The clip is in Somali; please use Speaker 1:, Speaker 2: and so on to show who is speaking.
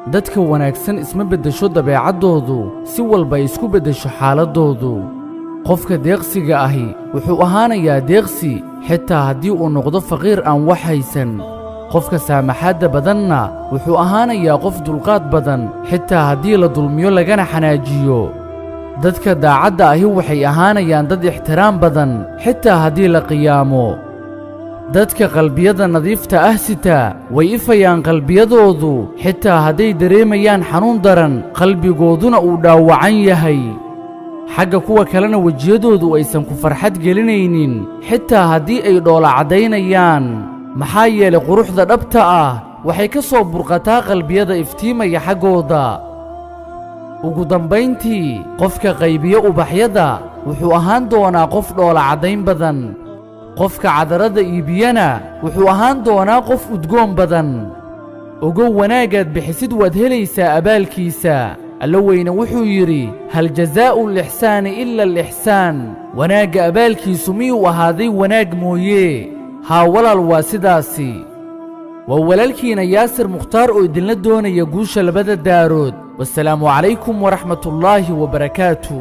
Speaker 1: dadka wanaagsan isma beddesho dabeecaddoodu si walba ay isku beddesho xaaladdoodu qofka deeqsiga ahi wuxuu ahaanayaa deeqsi xitaa haddii uu noqdo faqiir aan wax haysan qofka saamaxaadda badanna wuxuu ahaanayaa qof dulqaad badan xitaa haddii la dulmiyo lagana xanaajiyo dadka daacadda ahi waxay ahaanayaan dad ixtiraam badan xitaa haddii la qiyaamo dadka qalbiyada nadiifta ah sita way ifayaan qalbiyadoodu xitaa hadday dareemayaan xanuun daran qalbigooduna uu dhaawacan yahay xagga kuwa kalena wejiyadoodu aysan ku farxad gelinaynin xitaa haddii ay dhoola caddaynayaan maxaa yeelay quruxda dhabta ah waxay ka soo burqataa qalbiyada iftiimaya xaggooda ugu dambayntii qofka qaybiya ubaxyada wuxuu ahaan doonaa qof dhoola caddayn badan qofka cadarada iibiyana wuxuu ahaan doonaa qof udgoon badan ogow wanaagaad bixisid waad helaysaa abaalkiisa alla weyne wuxuu yidhi hal jazaa'u alixsaani ila alixsaan wanaagga abaalkiisu miyuu ahaaday wanaag mooye haa walaal waa sidaasi waa walaalkiina yaasir mukhtaar oo idinla doonaya guusha labada daarood wassalaamu calaykum waraxmatullaahi wabarakaatu